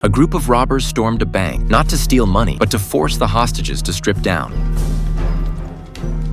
A group of robbers stormed a bank, not to steal money, but to force the hostages to strip down.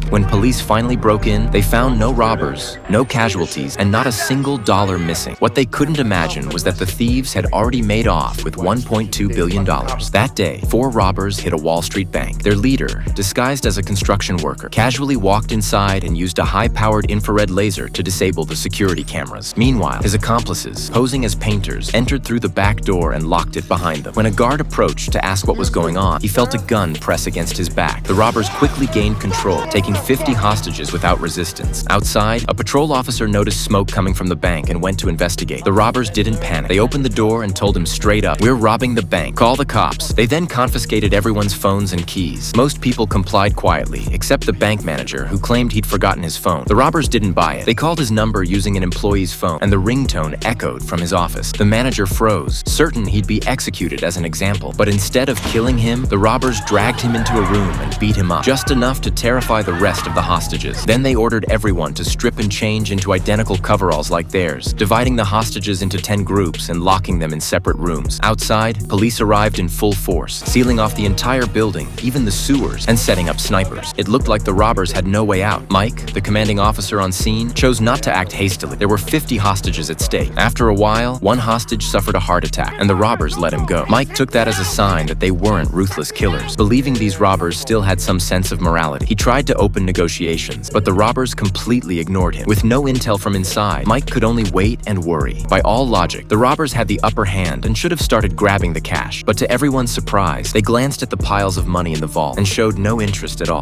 When police finally broke in, they found no robbers, no casualties, and not a single dollar missing. What they couldn't imagine was that the thieves had already made off with $1.2 billion. That day, 4 robbers hit a Wall Street bank. Their leader, disguised as a construction worker, casually walked inside and used a high-powered infrared laser to disable the security cameras. Meanwhile, his accomplices, posing as painters, entered through the back door and locked it behind them. When a guard approached to ask what was going on, he felt a gun press against his back. The robbers quickly gained control, taking 50 hostages without resistance. Outside, a patrol officer noticed smoke coming from the bank and went to investigate. The robbers didn't panic. They opened the door and told him straight up, "We're robbing the bank. Call the cops." They then confiscated everyone's phones and keys. Most people complied quietly, except the bank manager, who claimed he'd forgotten his phone. The robbers didn't buy it. They called his number using an employee's phone, and the ringtone echoed from his office. The manager froze, certain he'd be executed as an example. But instead of killing him, the robbers dragged him into a room and beat him up, just enough to terrify the rest of the hostages. Then they ordered everyone to strip and change into identical coveralls like theirs, dividing the hostages into 10 groups and locking them in separate rooms. Outside, police arrived in full force, sealing off the entire building, even the sewers, and setting up snipers. It looked like the robbers had no way out. Mike, the commanding officer on scene, chose not to act hastily. There were 50 hostages at stake. After a while, one hostage suffered a heart attack, and the robbers let him go. Mike took that as a sign that they weren't ruthless killers. Believing these robbers still had some sense of morality, he tried to open negotiations, but the robbers completely ignored him. With no intel from inside, Mike could only wait and worry. By all logic, the robbers had the upper hand and should have started grabbing the cash. But to everyone's surprise, they glanced at the piles of money in the vault and showed no interest at all.